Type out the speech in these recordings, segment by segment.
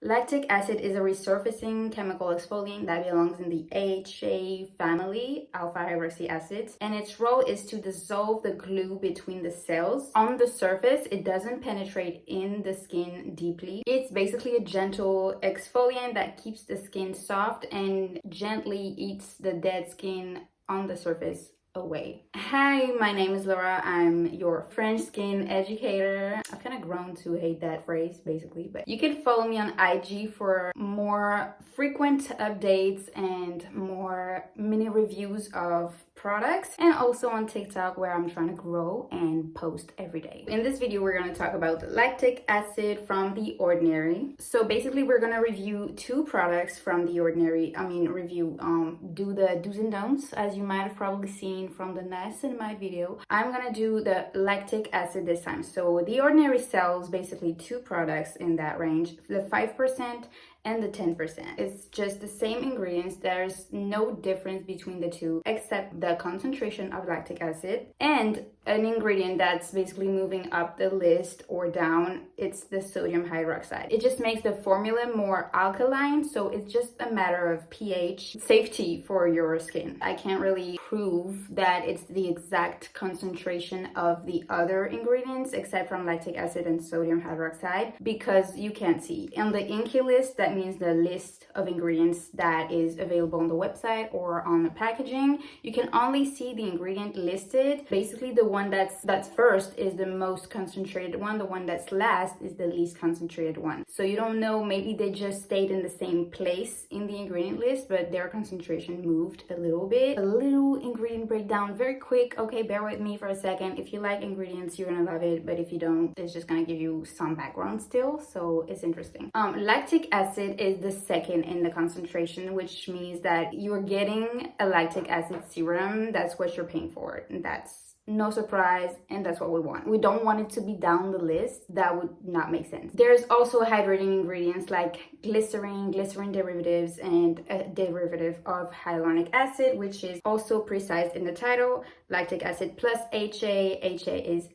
Lactic acid is a resurfacing chemical exfoliant that belongs in the AHA family, alpha hydroxy acids, and its role is to dissolve the glue between the cells. On the surface, it doesn't penetrate in the skin deeply. It's basically a gentle exfoliant that keeps the skin soft and gently eats the dead skin on the surface away. Hi, my name is Laura. I'm your French skin educator. I've kind of grown to hate that phrase basically, but you can follow me on IG for more frequent updates and more mini reviews of products, and also on TikTok where I'm trying to grow and post every day. In this video, we're going to talk about lactic acid from The Ordinary. So basically, we're going to review two products from The Ordinary. Do the do's and don'ts, as you might have probably seen from the niacinamide video. I'm going to do the lactic acid this time. So The Ordinary sells basically two products in that range, the 5% and the 10%. It's just the same ingredients. There's no difference between the two except the concentration of lactic acid and an ingredient that's basically moving up the list or down. It's the sodium hydroxide. It just makes the formula more alkaline, so it's just a matter of pH safety for your skin. I can't really prove that it's the exact concentration of the other ingredients except from lactic acid and sodium hydroxide because you can't see. On the INCI list, that means the list of ingredients that is available on the website or on the packaging, you can only see the ingredient listed. Basically, the one that's first is the most concentrated one. The one that's last is the least concentrated one. So you don't know, maybe they just stayed in the same place in the ingredient list, but their concentration moved a little bit. A little ingredient breakdown, very quick. Okay, bear with me for a second. If you like ingredients, you're gonna love it, but if you don't, it's just gonna give you some background still, so it's interesting. Lactic acid is the second in the concentration, which means that you're getting a lactic acid serum. That's what you're paying for, and that's no surprise, and that's what we want. We don't want it to be down the list. That would not make sense. There's also hydrating ingredients like glycerin derivatives, and a derivative of hyaluronic acid, which is also precise in the title, lactic acid plus HA. HA is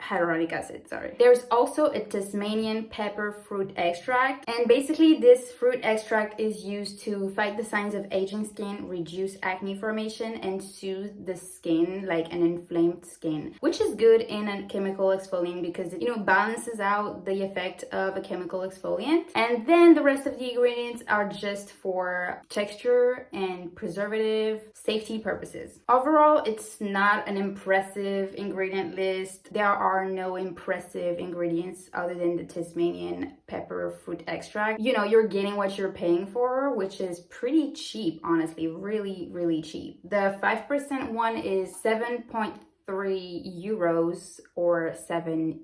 hyaluronic acid, sorry. There's also a Tasmanian pepper fruit extract, and basically this fruit extract is used to fight the signs of aging skin, reduce acne formation, and soothe the skin, like an inflamed skin, which is good in a chemical exfoliant because it balances out the effect of a chemical exfoliant. And then the rest of the ingredients are just for texture and preservative safety purposes. Overall, it's not an impressive ingredient list. There are no impressive ingredients other than the Tasmanian pepper fruit extract. You're getting what you're paying for, which is pretty cheap, honestly, really, really cheap. The 5% one is 7.3 euros or $7,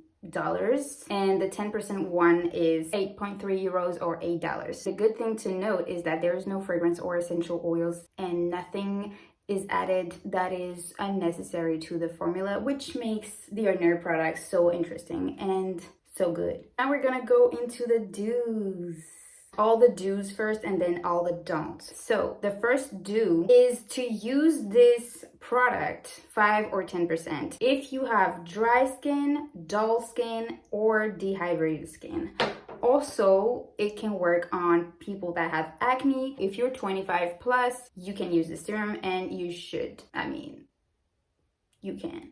and the 10% one is 8.3 euros or $8. The good thing to note is that there is no fragrance or essential oils, and nothing is added that is unnecessary to the formula, which makes The Ordinary products so interesting and so good. Now we're gonna go into the do's. All the do's first and then all the don'ts. So the first do is to use this product 5 or 10% if you have dry skin, dull skin, or dehydrated skin. Also, it can work on people that have acne. If you're 25 plus, you can use the serum, and you should. You can.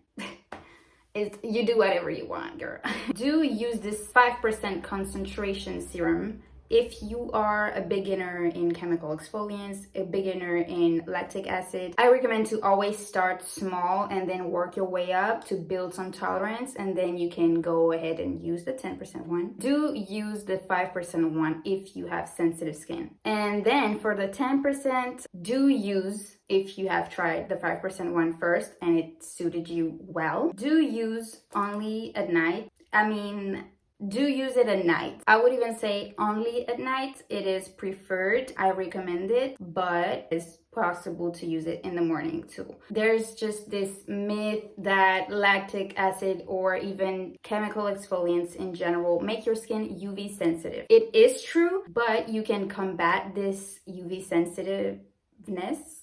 You do whatever you want, girl. Do use this 5% concentration serum if you are a beginner in chemical exfoliants, a beginner in lactic acid. I recommend to always start small and then work your way up to build some tolerance, and then you can go ahead and use the 10% one. Do use the 5% one if you have sensitive skin. And then for the 10%, do use, if you have tried the 5% one first and it suited you well, do use only at night. Do use it at night. I would even say only at night. It is preferred. I recommend it, but it's possible to use it in the morning too. There's just this myth that lactic acid or even chemical exfoliants in general make your skin UV sensitive. It is true, but you can combat this UV sensitiveness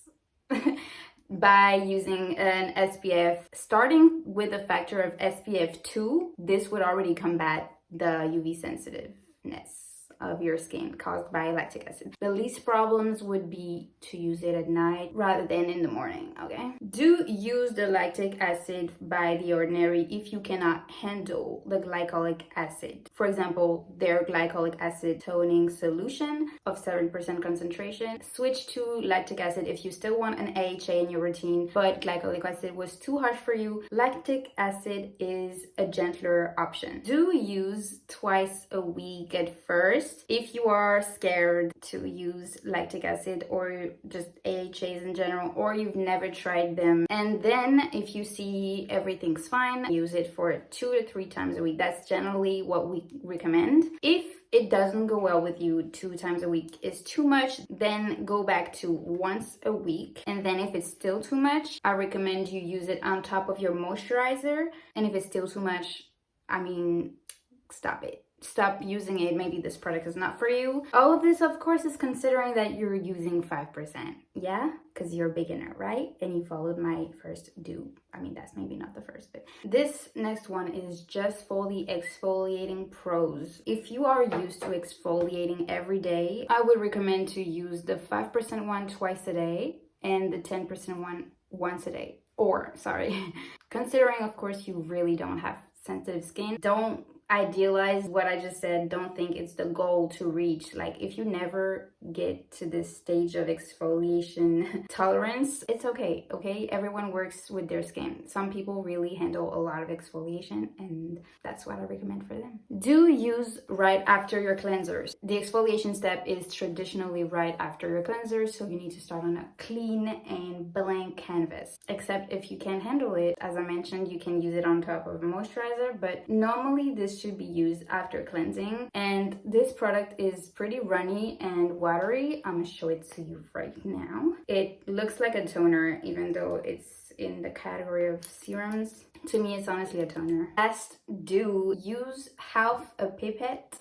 by using an SPF. Starting with a factor of SPF 2, this would already combat the UV sensitiveness of your skin caused by lactic acid. The least problems would be to use it at night rather than in the morning, okay? Do use the lactic acid by The Ordinary if you cannot handle the glycolic acid. For example, their glycolic acid toning solution of 7% concentration. Switch to lactic acid if you still want an AHA in your routine, but glycolic acid was too harsh for you. Lactic acid is a gentler option. Do use twice a week at first if you are scared to use lactic acid or just AHAs in general, or you've never tried them. And then if you see everything's fine, use it for 2 to 3 times a week. That's generally what we recommend. If it doesn't go well with you, 2 times a week is too much, then go back to once a week. And then if it's still too much, I recommend you use it on top of your moisturizer. And if it's still too much, I mean, stop it. Stop using it. Maybe this product is not for you. All of this, of course, is considering that you're using 5%. Yeah? Because you're a beginner, right? And you followed my first do. I mean, that's maybe not the first, but this next one is just for the exfoliating pros. If you are used to exfoliating every day, I would recommend to use the 5% one twice a day and the 10% one once a day. Or, sorry, considering, of course, you really don't have sensitive skin, don't idealize what I just said. Don't think it's the goal to reach. Like, if you never get to this stage of exfoliation tolerance, it's okay. Everyone works with their skin. Some people really handle a lot of exfoliation, and that's what I recommend for them. Do use right after your cleansers. The exfoliation step is traditionally right after your cleansers, so you need to start on a clean and blank canvas. Except if you can't handle it, as I mentioned, you can use it on top of a moisturizer, but normally this should be used after cleansing. And this product is pretty runny and watery. I'm gonna show it to you right now. It looks like a toner, even though it's in the category of serums. To me, it's honestly a toner. Last, do use half a pipette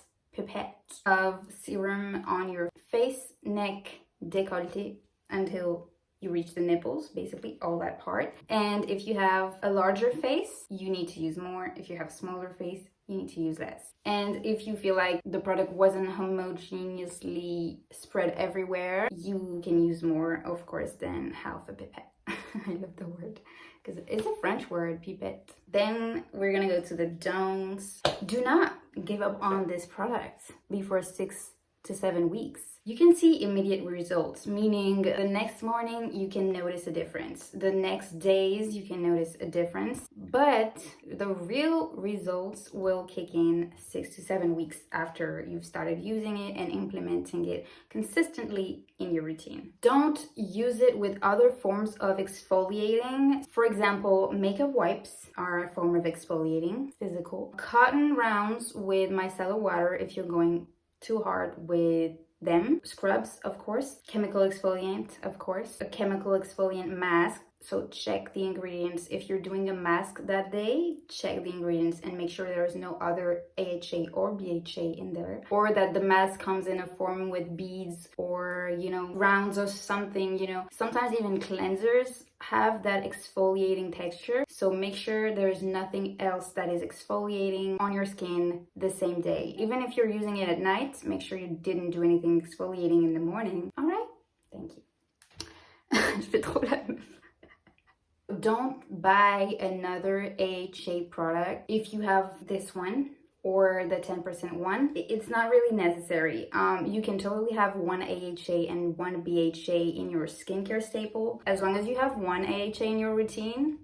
of serum on your face, neck, décolleté until you reach the nipples, basically all that part. And if you have a larger face, you need to use more. If you have a smaller face, you need to use less. And if you feel like the product wasn't homogeneously spread everywhere, you can use more, of course, than half a pipette. I love the word because it's a French word, pipette. Then we're gonna go to the don'ts. Do not give up on this product before 6 to 7 weeks. You can see immediate results, meaning the next morning you can notice a difference. The next days you can notice a difference, but the real results will kick in 6 to 7 weeks after you've started using it and implementing it consistently in your routine. Don't use it with other forms of exfoliating. For example, makeup wipes are a form of exfoliating, physical. Cotton rounds with micellar water if you're going too hard with them. Scrubs, of course. Chemical exfoliant, of course. A chemical exfoliant mask. So check the ingredients. If you're doing a mask that day, check the ingredients and make sure there is no other AHA or BHA in there. Or that the mask comes in a form with beads or, rounds or something, Sometimes even cleansers have that exfoliating texture. So make sure there's nothing else that is exfoliating on your skin the same day. Even if you're using it at night, make sure you didn't do anything exfoliating in the morning. All right? Thank you. Je fais trop la meuf. Don't buy another AHA product if you have this one or the 10% one. It's not really necessary. You can totally have one AHA and one BHA in your skincare staple. As long as you have one AHA in your routine,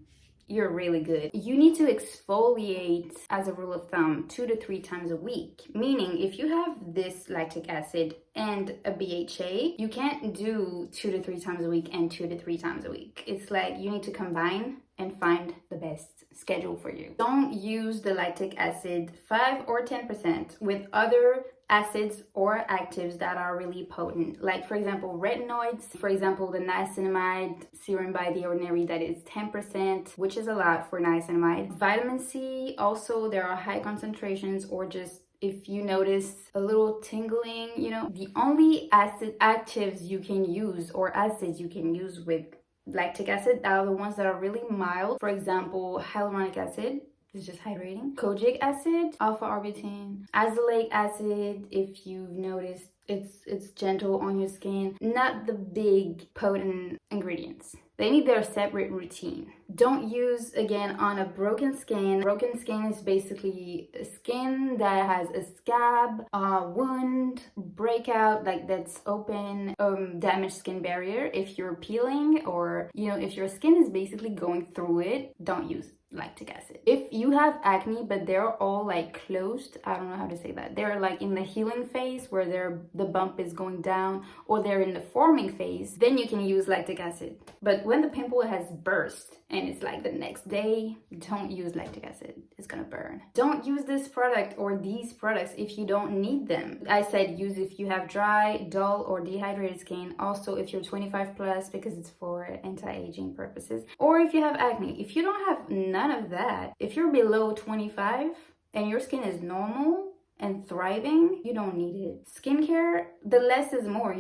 you're really good. You need to exfoliate, as a rule of thumb, 2 to 3 times a week. Meaning, if you have this lactic acid and a BHA, you can't do 2 to 3 times a week and 2 to 3 times a week. It's like you need to combine and find the best schedule for you. Don't use the lactic acid 5 or 10% with other acids or actives that are really potent, like for example retinoids, for example the niacinamide serum by The Ordinary that is 10%, which is a lot for niacinamide. Vitamin C, also there are high concentrations, or just if you notice a little tingling, the only actives you can use or acids you can use with lactic acid are the ones that are really mild. For example, hyaluronic acid, It's just hydrating. Kojic acid, alpha-arbutin, azelaic acid. If you've noticed, it's gentle on your skin. Not the big potent ingredients. They need their separate routine. Don't use, again, on a broken skin. Broken skin is basically a skin that has a scab, a wound, breakout, like that's open, damaged skin barrier. If you're peeling, or if your skin is basically going through it, don't use lactic acid. If you have acne but they're all like closed, I don't know how to say that, they're like in the healing phase where the bump is going down, or they're in the forming phase, then you can use lactic acid. But when the pimple has burst and it's like the next day, don't use lactic acid. It's gonna burn. Don't use this product or these products if you don't need them. I said use if you have dry, dull, or dehydrated skin. Also if you're 25 plus, because it's for anti-aging purposes, or if you have acne. If you don't have none of that, if you're below 25 and your skin is normal and thriving, you don't need it. Skincare, the less is more,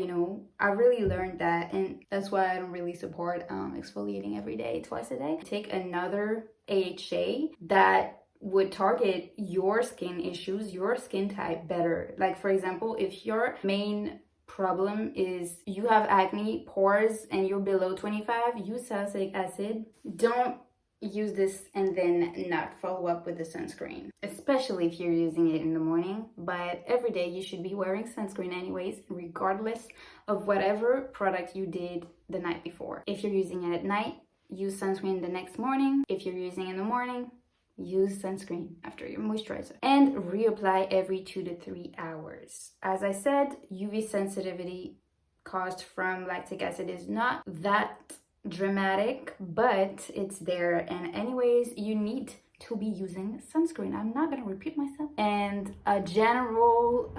I really learned that, and that's why I don't really support exfoliating every day, twice a day. Take another AHA that would target your skin issues, your skin type better. Like for example, if your main problem is you have acne, pores, and you're below 25, use salicylic acid. Don't use this and then not follow up with the sunscreen, especially if you're using it in the morning. But every day you should be wearing sunscreen anyways, regardless of whatever product you did the night before. If you're using it at night, use sunscreen the next morning. If you're using it in the morning, use sunscreen after your moisturizer, and reapply every 2 to 3 hours. As I said, UV sensitivity caused from lactic acid is not that dramatic, but it's there, and anyways you need to be using sunscreen. I'm not gonna repeat myself. And a general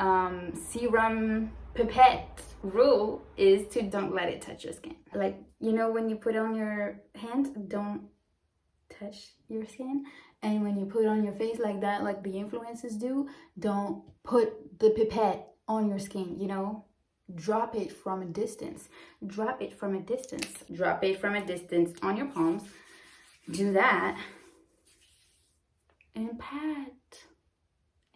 serum pipette rule is to don't let it touch your skin. Like when you put on your hand, don't touch your skin, and when you put it on your face like that, like the influencers do, don't put the pipette on your skin. Drop it from a distance. Drop it from a distance. Drop it from a distance on your palms. Do that. And pat.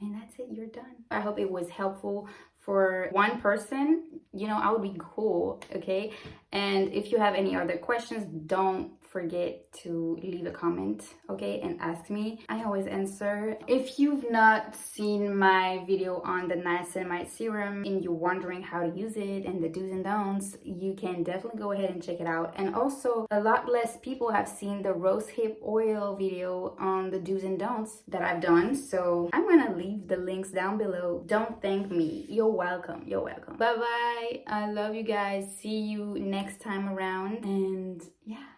And that's it. You're done. I hope it was helpful for one person. I would be cool. Okay. And if you have any other questions, don't forget to leave a comment, okay, and ask me. I always answer. If you've not seen my video on the niacinamide serum and you're wondering how to use it and the do's and don'ts, you can definitely go ahead and check it out. And also, a lot less people have seen the rosehip oil video on the do's and don'ts that I've done, so I'm gonna leave the links down below. Don't thank me. You're welcome. You're welcome. Bye bye. I love you guys. See you next time around, and yeah.